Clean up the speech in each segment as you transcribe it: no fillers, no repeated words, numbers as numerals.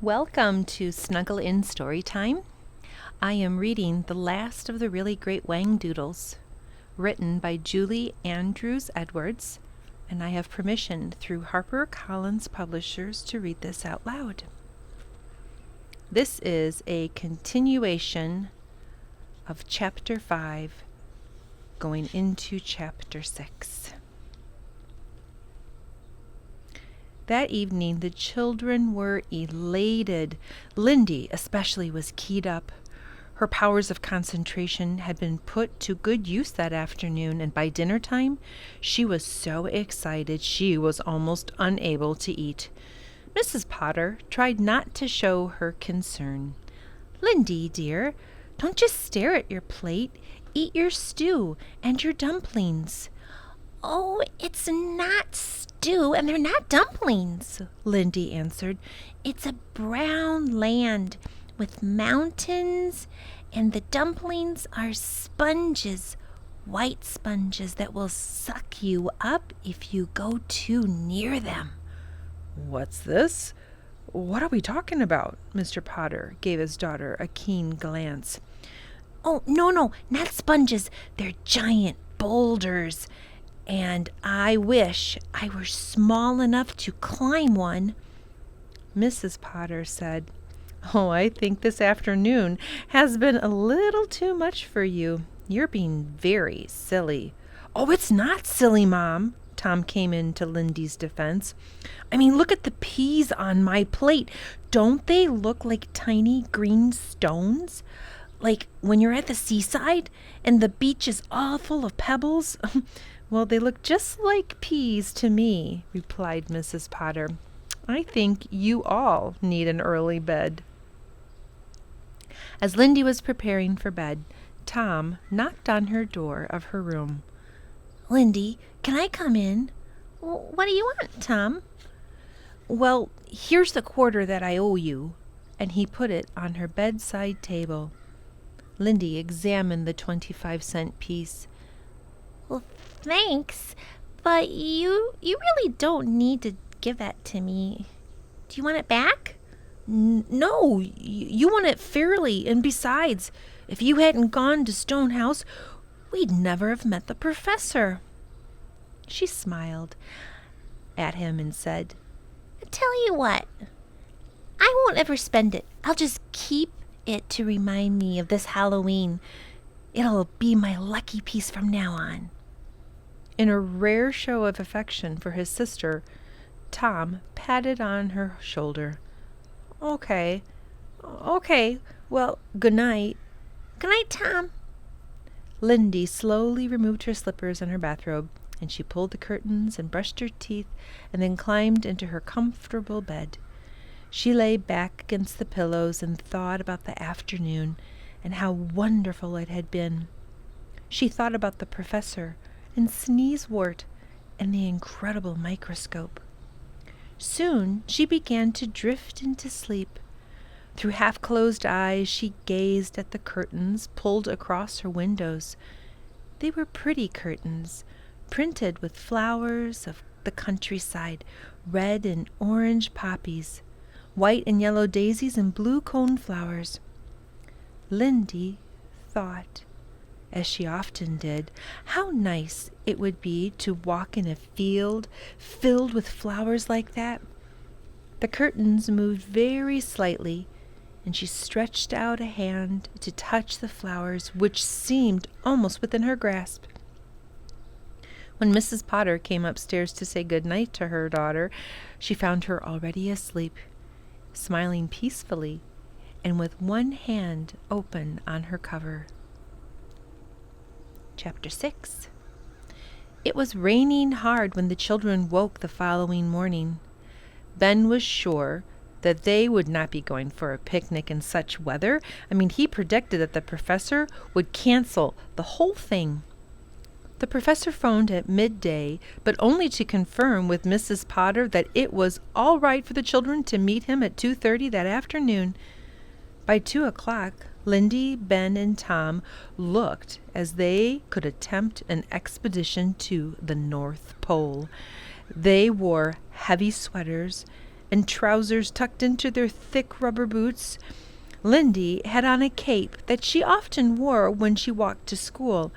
Welcome to Snuggle in Storytime. I am reading the last of the Really Great Whangdoodles, written by Julie Andrews Edwards, and I have permission through HarperCollins Publishers to read this out loud. This is a continuation of Chapter 5, going into Chapter 6. That evening, the children were elated. Lindy especially was keyed up. Her powers of concentration had been put to good use that afternoon, and by dinner time, she was so excited she was almost unable to eat. Mrs. Potter tried not to show her concern. "Lindy, dear, don't just stare at your plate. Eat your stew and your dumplings." "Oh, it's not stew, and they're not dumplings," Lindy answered. "It's a brown land with mountains, and the dumplings are sponges, white sponges that will suck you up if you go too near them." "What's this? What are we talking about?" Mr. Potter gave his daughter a keen glance. "Oh, no, not sponges. They're giant boulders. And I wish I were small enough to climb one." Mrs. Potter said, "Oh, I think this afternoon has been a little too much for you. You're being very silly." "Oh, it's not silly, Mom." Tom came in to Lindy's defense. "I mean, look at the peas on my plate. Don't they look like tiny green stones? Like when you're at the seaside and the beach is all full of pebbles?" "Well, they look just like peas to me," replied Mrs. Potter. "I think you all need an early bed." As Lindy was preparing for bed, Tom knocked on her door of her room. "Lindy, can I come in?" "What do you want, Tom?" "Well, here's the quarter that I owe you," and he put it on her bedside table. Lindy examined the 25-cent piece. "Well, thanks, but you really don't need to give that to me. Do you want it back?" "No, you want it fairly, and besides, if you hadn't gone to Stonehouse, we'd never have met the professor." She smiled at him and said, "Tell you what, I won't ever spend it. I'll just keep it to remind me of this Halloween. It'll be my lucky piece from now on." In a rare show of affection for his sister, Tom patted on her shoulder. Okay, well, good night." "Good night, Tom." Lindy slowly removed her slippers and her bathrobe, and she pulled the curtains and brushed her teeth and then climbed into her comfortable bed. She lay back against the pillows and thought about the afternoon and how wonderful it had been. She thought about the professor and Sneezewort and the incredible microscope. Soon she began to drift into sleep. Through half-closed eyes she gazed at the curtains pulled across her windows. They were pretty curtains, printed with flowers of the countryside, red and orange poppies, white and yellow daisies, and blue coneflowers. Lindy thought, as she often did, how nice it would be to walk in a field filled with flowers like that. The curtains moved very slightly, and she stretched out a hand to touch the flowers, which seemed almost within her grasp. When Mrs. Potter came upstairs to say good night to her daughter, she found her already asleep, smiling peacefully and with one hand open on her cover. Chapter 6. It was raining hard when the children woke the following morning. Ben was sure that they would not be going for a picnic in such weather. He predicted that the professor would cancel the whole thing. The professor phoned at midday, but only to confirm with Mrs. Potter that it was all right for the children to meet him at 2:30 that afternoon. By 2:00, Lindy, Ben, and Tom looked as they could attempt an expedition to the North Pole. They wore heavy sweaters and trousers tucked into their thick rubber boots. Lindy had on a cape that she often wore when she walked to school.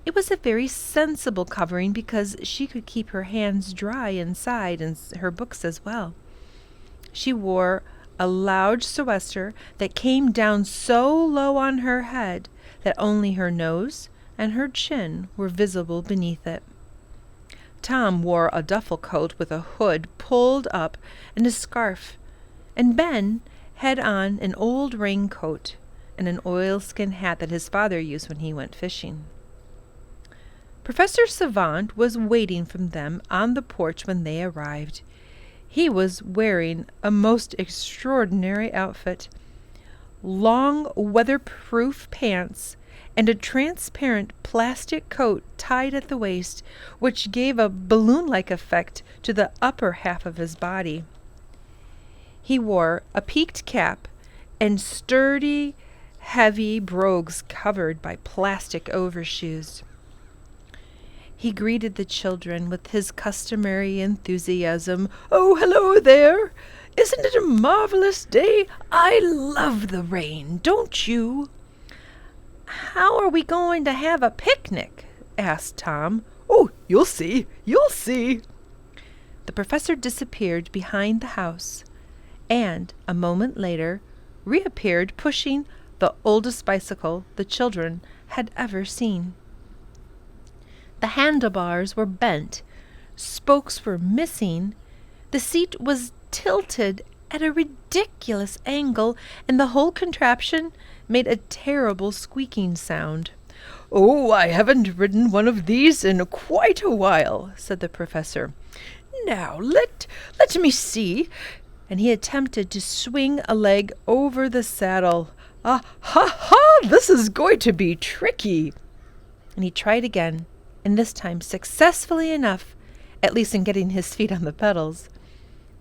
It was a very sensible covering because she could keep her hands dry inside and her books as well. She wore a loud sou'wester that came down so low on her head that only her nose and her chin were visible beneath it. Tom wore a duffel coat with a hood pulled up and a scarf, and Ben had on an old raincoat and an oilskin hat that his father used when he went fishing. Professor Savant was waiting for them on the porch when they arrived. He was wearing a most extraordinary outfit. Long weatherproof pants and a transparent plastic coat tied at the waist, which gave a balloon-like effect to the upper half of his body. He wore a peaked cap and sturdy, heavy brogues covered by plastic overshoes. He greeted the children with his customary enthusiasm. "Oh, hello there! Isn't it a marvelous day? I love the rain, don't you?" "How are we going to have a picnic?" asked Tom. "Oh, you'll see, you'll see." The professor disappeared behind the house, and a moment later reappeared pushing the oldest bicycle the children had ever seen. The handlebars were bent, spokes were missing, the seat was tilted at a ridiculous angle, and the whole contraption made a terrible squeaking sound. "Oh, I haven't ridden one of these in quite a while," said the professor. "Now, let me see," and he attempted to swing a leg over the saddle. "Ah, ha, ha, this is going to be tricky." And he tried again, and this time successfully enough, at least in getting his feet on the pedals.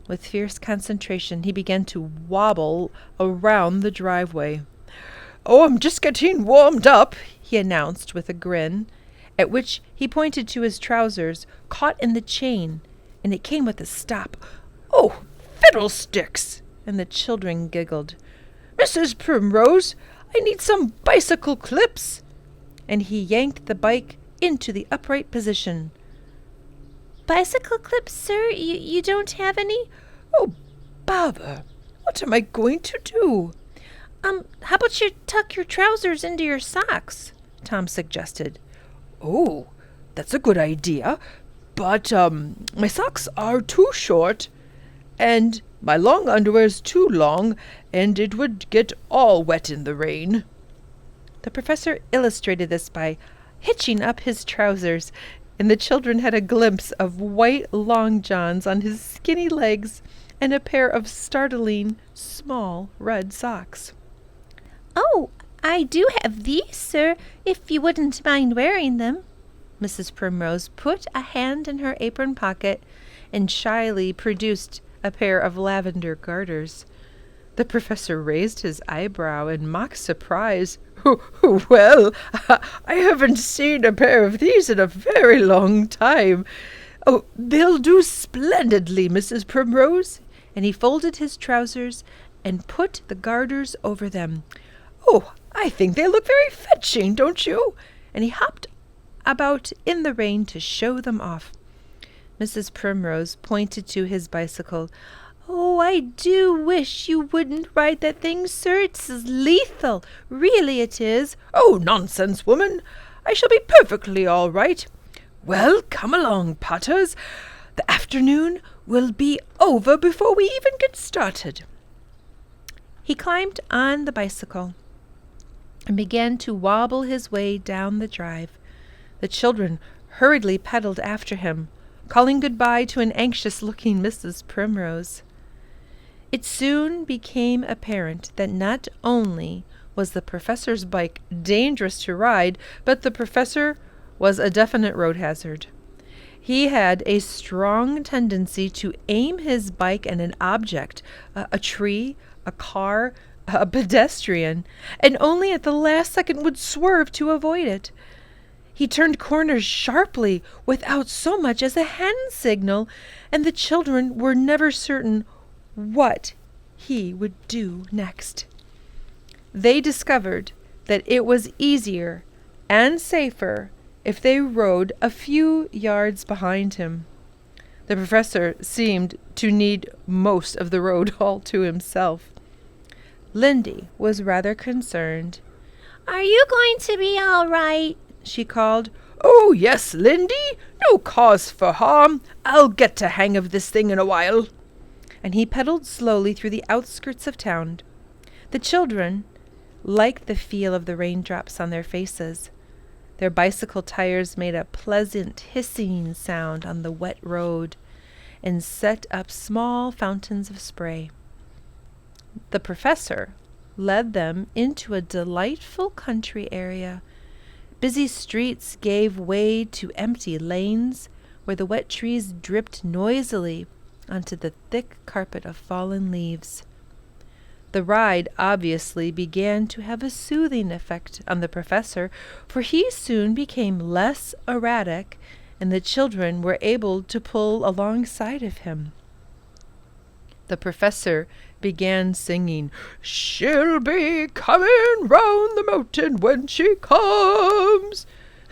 With fierce concentration, he began to wobble around the driveway. "Oh, I'm just getting warmed up," he announced with a grin, at which he pointed to his trousers, caught in the chain, and it came with a stop. "Oh, fiddlesticks!" and the children giggled. "Mrs. Primrose, I need some bicycle clips," and he yanked the bike into the upright position. "Bicycle clips, sir? You don't have any?" "Oh, bother! What am I going to do?" How about you tuck your trousers into your socks?" Tom suggested. "Oh, that's a good idea, but my socks are too short, and my long underwear is too long, and it would get all wet in the rain." The professor illustrated this by hitching up his trousers, and the children had a glimpse of white long johns on his skinny legs and a pair of startling small red socks. "Oh, I do have these, sir, if you wouldn't mind wearing them." Mrs. Primrose put a hand in her apron pocket and shyly produced a pair of lavender garters. The professor raised his eyebrow in mock surprise. "Well, I haven't seen a pair of these in a very long time. Oh, they'll do splendidly, Mrs. Primrose." And he folded his trousers and put the garters over them. "Oh, I think they look very fetching, don't you?" And he hopped about in the rain to show them off. Mrs. Primrose pointed to his bicycle. "Oh, I do wish you wouldn't ride that thing, sir. It's lethal. Really it is." "Oh, nonsense, woman. I shall be perfectly all right. Well, come along, Potters. The afternoon will be over before we even get started." He climbed on the bicycle and began to wobble his way down the drive. The children hurriedly pedaled after him, calling goodbye to an anxious-looking Mrs. Primrose. It soon became apparent that not only was the professor's bike dangerous to ride, but the professor was a definite road hazard. He had a strong tendency to aim his bike at an object, a tree, a car, a pedestrian, and only at the last second would swerve to avoid it. He turned corners sharply without so much as a hand signal, and the children were never certain what he would do next. They discovered that it was easier and safer if they rode a few yards behind him. The professor seemed to need most of the road all to himself. Lindy was rather concerned. "Are you going to be all right?" she called. "Oh, yes, Lindy. No cause for harm. I'll get the hang of this thing in a while." And he pedaled slowly through the outskirts of town. The children liked the feel of the raindrops on their faces. Their bicycle tires made a pleasant hissing sound on the wet road and set up small fountains of spray. The professor led them into a delightful country area. Busy streets gave way to empty lanes where the wet trees dripped noisily onto the thick carpet of fallen leaves. The ride obviously began to have a soothing effect on the professor, for he soon became less erratic, and the children were able to pull alongside of him. The professor began singing, "She'll be coming round the mountain when she comes."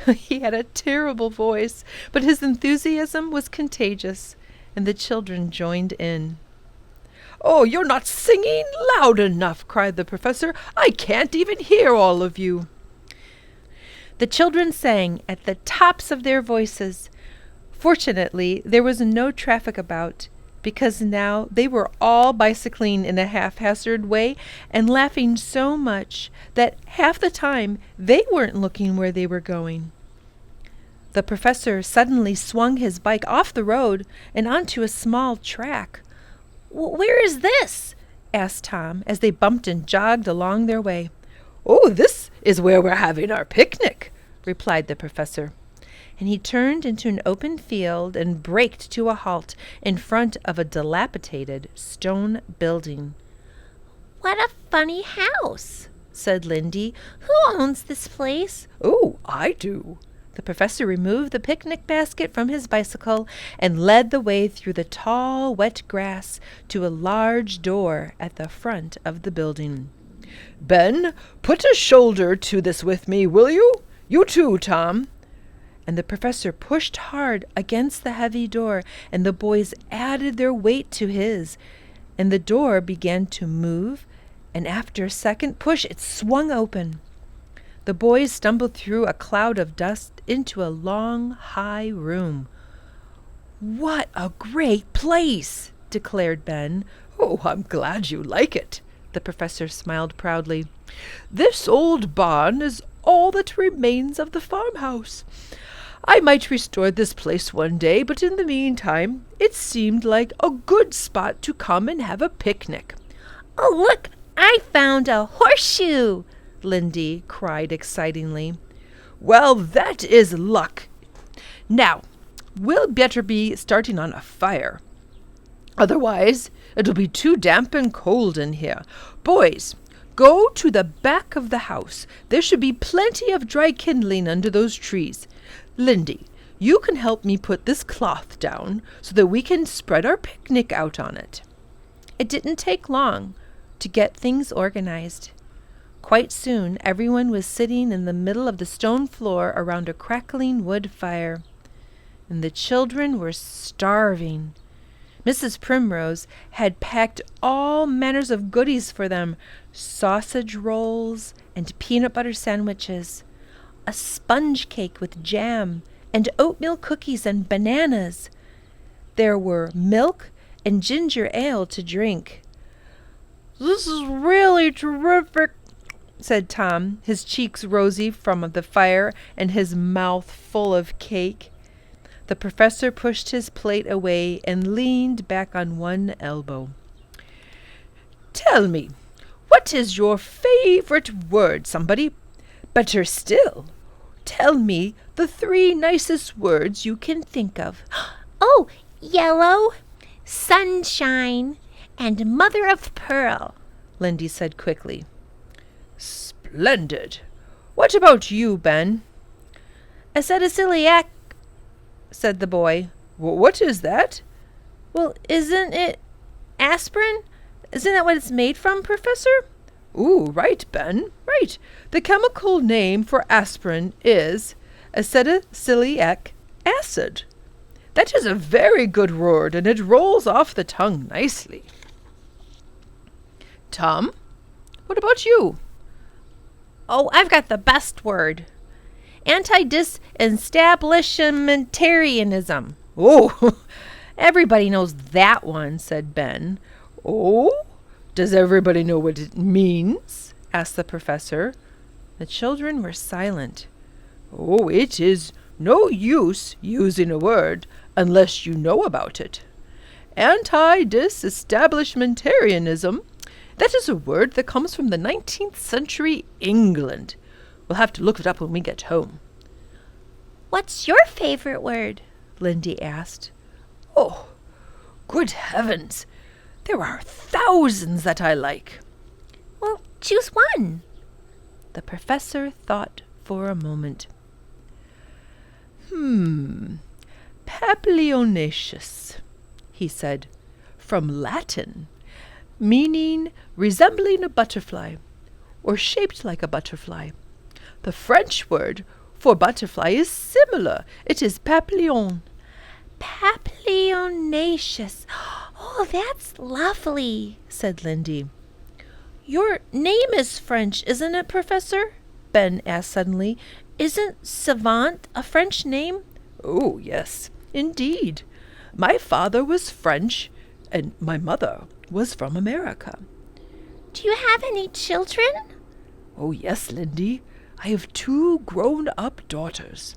He had a terrible voice, but his enthusiasm was contagious, and the children joined in. "Oh, you're not singing loud enough," cried the professor. "I can't even hear all of you." The children sang at the tops of their voices. Fortunately, there was no traffic about, because now they were all bicycling in a haphazard way and laughing so much that half the time they weren't looking where they were going. The professor suddenly swung his bike off the road and onto a small track. "Where is this?" asked Tom as they bumped and jogged along their way. "Oh, this is where we're having our picnic," replied the professor. And he turned into an open field and braked to a halt in front of a dilapidated stone building. "What a funny house," said Lindy. "Who owns this place?" "Oh, I do." The professor removed the picnic basket from his bicycle and led the way through the tall, wet grass to a large door at the front of the building. "Ben, put a shoulder to this with me, will you? You too, Tom." And the professor pushed hard against the heavy door, and the boys added their weight to his, and the door began to move, and after a second push it swung open. The boys stumbled through a cloud of dust into a long, high room. "What a great place!" declared Ben. "Oh, I'm glad you like it," the professor smiled proudly. "This old barn is all that remains of the farmhouse. I might restore this place one day, but in the meantime, it seemed like a good spot to come and have a picnic." "Oh, look, I found a horseshoe!" Lindy cried excitingly. "Well, that is luck. Now, we'll better be starting on a fire. Otherwise, it'll be too damp and cold in here. Boys, go to the back of the house. There should be plenty of dry kindling under those trees. Lindy, you can help me put this cloth down so that we can spread our picnic out on it." It didn't take long to get things organized. Quite soon, everyone was sitting in the middle of the stone floor around a crackling wood fire, and the children were starving. Mrs. Primrose had packed all manners of goodies for them, sausage rolls and peanut butter sandwiches, a sponge cake with jam, and oatmeal cookies and bananas. There were milk and ginger ale to drink. "This is really terrific," said Tom, his cheeks rosy from the fire and his mouth full of cake. The professor pushed his plate away and leaned back on one elbow. "Tell me, what is your favorite word, somebody? Better still, tell me the 3 nicest words you can think of." "Oh, yellow, sunshine, and mother of pearl," Lindy said quickly. "Splendid. What about you, Ben?" "Acetylceliac," said the boy. "What is that?" "Well, isn't it Aspirin? Isn't that what it's made from, Professor? Ooh, right, Ben, right. The chemical name for aspirin is acetylsalicylic acid. That is a very good word, and it rolls off the tongue nicely. Tom, what about you? Oh, I've got the best word. Anti-disestablishmentarianism. Oh, everybody knows that one, said Ben. Oh, does everybody know what it means? Asked the professor. The children were silent. Oh, it is no use using a word unless you know about it. Anti-disestablishmentarianism, that is a word that comes from the 19th century England. We'll have to look it up when we get home. What's your favorite word? Lindy asked. Oh, good heavens! There are thousands that I like. Well, choose one. The professor thought for a moment. Papilionaceous, he said, from Latin, meaning resembling a butterfly, or shaped like a butterfly. The French word for butterfly is similar. It is papillon. Papilionaceous. Oh, that's lovely, said Lindy. Your name is French, isn't it, Professor? Ben asked suddenly. Isn't savant a French name? Oh, yes, indeed. My father was French, and my mother was from America. Do you have any children? Oh, yes, Lindy. I have 2 grown-up daughters.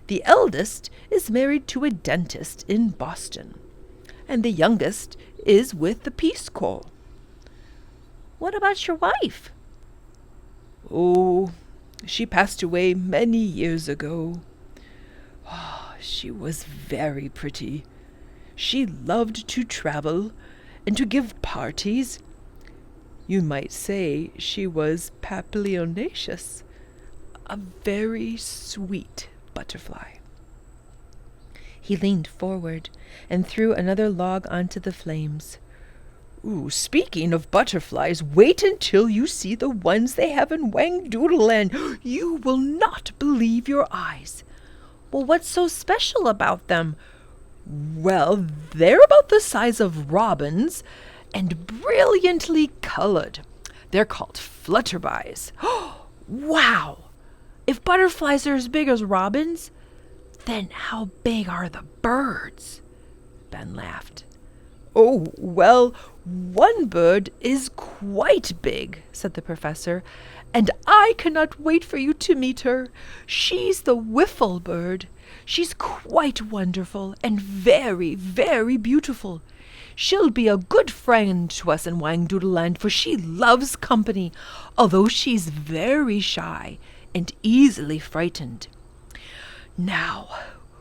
The eldest is married to a dentist in Boston, and the youngest is with the Peace Corps. What about your wife? Oh, she passed away many years ago. Oh, she was very pretty. She loved to travel and to give parties. You might say she was papilionaceous, a very sweet butterfly. He leaned forward and threw another log onto the flames. Ooh, speaking of butterflies, wait until you see the ones they have in Whangdoodleland. You will not believe your eyes. Well, what's so special about them? Well, they're about the size of robins and brilliantly colored. They're called flutterbys. Wow! If butterflies are as big as robins, then how big are the birds? Ben laughed. Oh, well, one bird is quite big, said the professor, and I cannot wait for you to meet her. She's the wiffle bird. She's quite wonderful and very, very beautiful. She'll be a good friend to us in Whangdoodleland, for she loves company, although she's very shy and easily frightened. Now,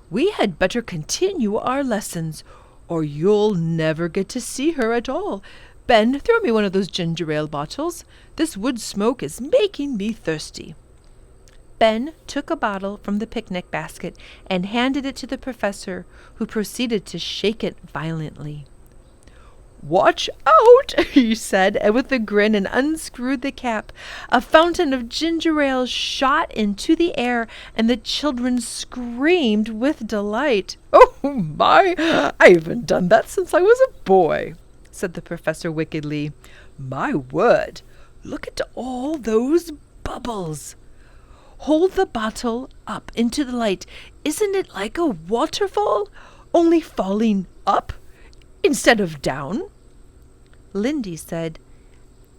we had better continue our lessons, or you'll never get to see her at all. Ben, throw me one of those ginger ale bottles. This wood smoke is making me thirsty. Ben took a bottle from the picnic basket and handed it to the professor, who proceeded to shake it violently. Watch out, he said, and with a grin and unscrewed the cap. A fountain of ginger ale shot into the air, and the children screamed with delight. Oh, my, I haven't done that since I was a boy, said the professor wickedly. My word, look at all those bubbles. Hold the bottle up into the light. Isn't it like a waterfall, only falling up instead of down? Lindy said,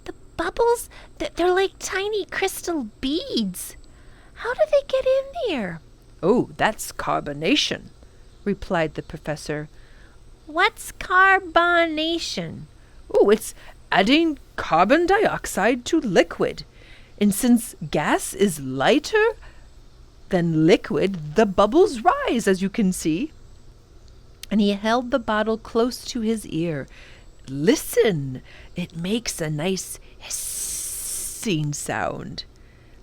The bubbles, they're like tiny crystal beads. How do they get in there? Oh, that's carbonation, replied the professor. What's carbonation? Oh, it's adding carbon dioxide to liquid. And since gas is lighter than liquid, the bubbles rise, as you can see. And he held the bottle close to his ear. Listen, it makes a nice hissing sound.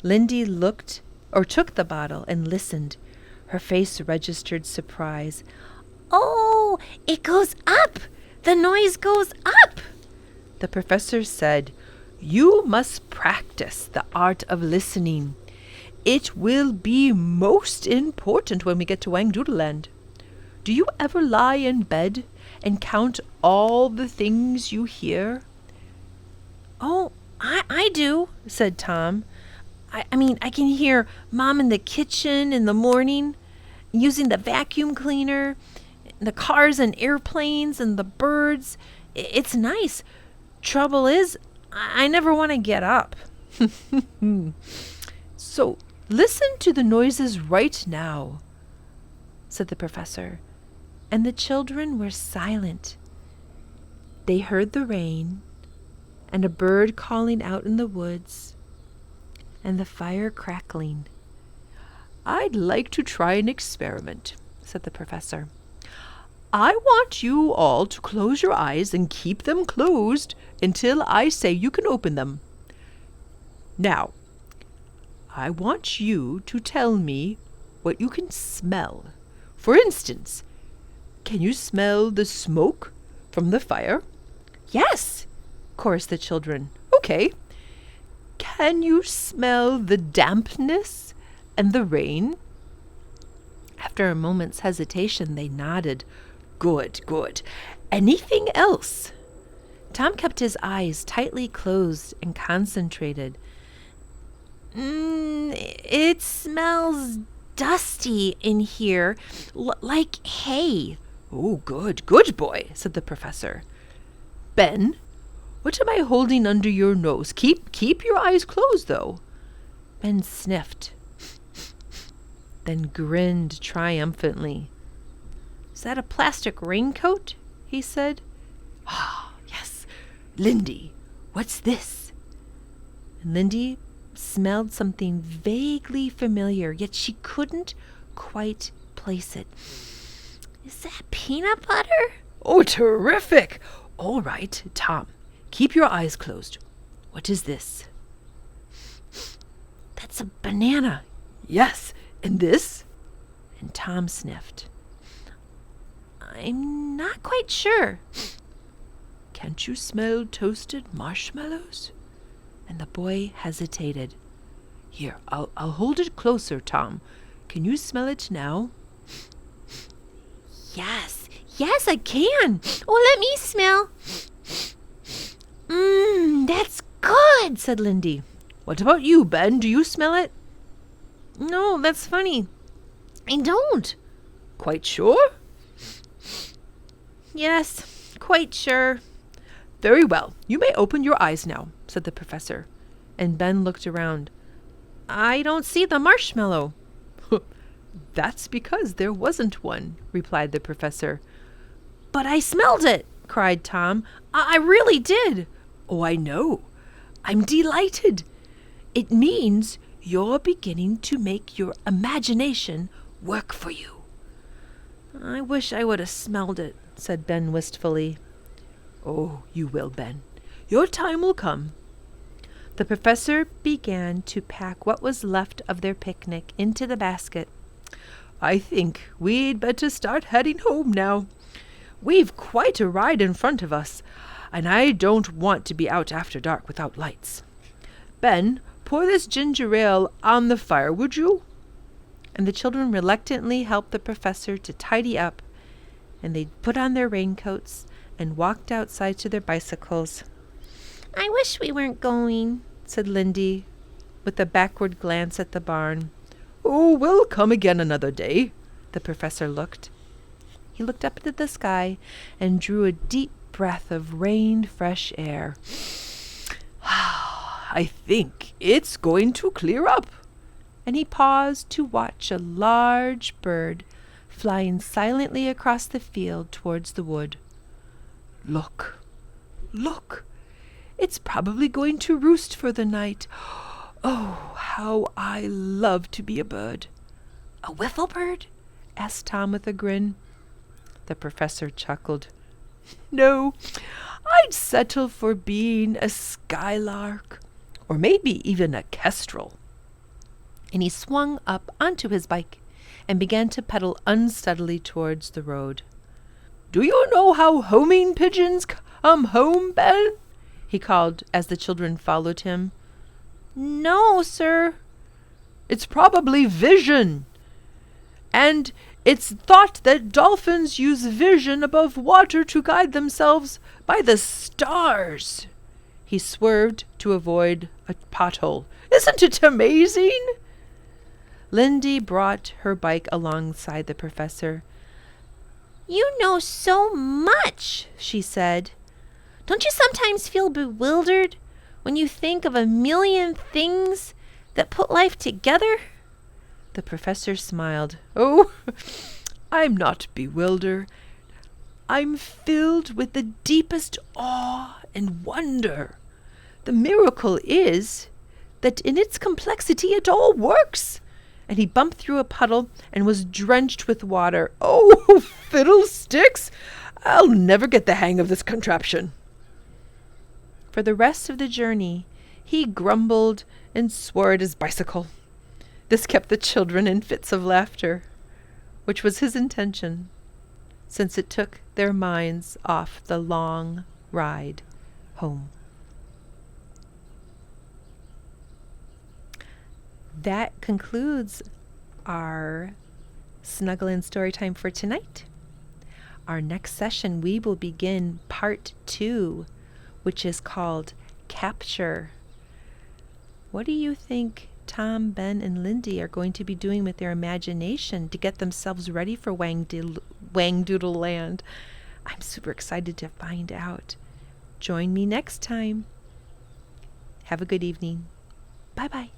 Lindy took the bottle and listened. Her face registered surprise. Oh, it goes up, The noise goes up. The professor said, "You must practice the art of listening. It will be most important when we get to Whangdoodle Land. Do you ever lie in bed and count all the things you hear?" Oh, I do, said Tom. I mean, I can hear Mom in the kitchen in the morning, using the vacuum cleaner, the cars and airplanes and the birds. It's nice. Trouble is, I never want to get up. So listen to the noises right now, said the professor, and the children were silent. They heard the rain, and a bird calling out in the woods, and the fire crackling. "I'd like to try an experiment," said the professor. "I want you all to close your eyes and keep them closed until I say you can open them. Now, I want you to tell me what you can smell. For instance, can you smell the smoke from the fire?" Yes, chorused the children. Okay. Can you smell the dampness and the rain? After a moment's hesitation, they nodded. Good, good. Anything else? Tom kept his eyes tightly closed and concentrated. It smells dusty in here, like hay. Oh, good, good boy, said the professor. Ben, what am I holding under your nose? Keep your eyes closed, though. Ben sniffed, then grinned triumphantly. "Is that a plastic raincoat?" he said. "Ah, yes. Lindy, what's this?" And Lindy smelled something vaguely familiar, yet she couldn't quite place it. "Is that peanut butter?" Oh, terrific! All right, Tom, keep your eyes closed. What is this? "That's a banana." Yes, and this? And Tom sniffed. "I'm not quite sure." "Can't you smell toasted marshmallows?" And the boy hesitated. Here, I'll hold it closer, Tom. Can you smell it now? Yes, I can. Oh, let me smell. That's good," said Lindy. What about you, Ben? Do you smell it? "No, that's funny. I don't." Quite sure? "Yes, quite sure." Very well. You may open your eyes now, said the professor. And Ben looked around. "I don't see the marshmallow." That's because there wasn't one, replied the professor. "But I smelled it," cried Tom. I really did." Oh, I know. I'm delighted. It means you're beginning to make your imagination work for you. "I wish I would have smelled it," said Ben wistfully. Oh, you will, Ben. Your time will come. The professor began to pack what was left of their picnic into the basket. I think we'd better start heading home now. We've quite a ride in front of us, and I don't want to be out after dark without lights. Ben, pour this ginger ale on the fire, would you? And the children reluctantly helped the professor to tidy up, and they put on their raincoats and walked outside to their bicycles. "I wish we weren't going," said Lindy, with a backward glance at the barn. Oh, we'll come again another day. The professor looked. He looked up into the sky and drew a deep breath of rained fresh air. I think it's going to clear up. And he paused to watch a large bird flying silently across the field towards the wood. Look, look, it's probably going to roost for the night. Oh, how I love to be a bird. A wiffle bird? Asked Tom with a grin. The professor chuckled. No, I'd settle for being a skylark, or maybe even a kestrel. And he swung up onto his bike and began to pedal unsteadily towards the road. Do you know how homing pigeons come home, Ben? He called as the children followed him. No, sir. It's probably vision. And it's thought that dolphins use vision above water to guide themselves by the stars. He swerved to avoid a pothole. Isn't it amazing? Lindy brought her bike alongside the professor. You know so much, she said. Don't you sometimes feel bewildered when you think of a million things that put life together? The professor smiled. Oh, I'm not bewildered. I'm filled with the deepest awe and wonder. The miracle is that in its complexity it all works. And he bumped through a puddle and was drenched with water. Oh, fiddlesticks! I'll never get the hang of this contraption. For the rest of the journey, he grumbled and swore at his bicycle. This kept the children in fits of laughter, which was his intention, since it took their minds off the long ride home. That concludes our Snuggle and Storytime for tonight. Our next session, we will begin part 2, which is called Capture. What do you think Tom, Ben, and Lindy are going to be doing with their imagination to get themselves ready for Whangdoodle Land? I'm super excited to find out. Join me next time. Have a good evening. Bye-bye.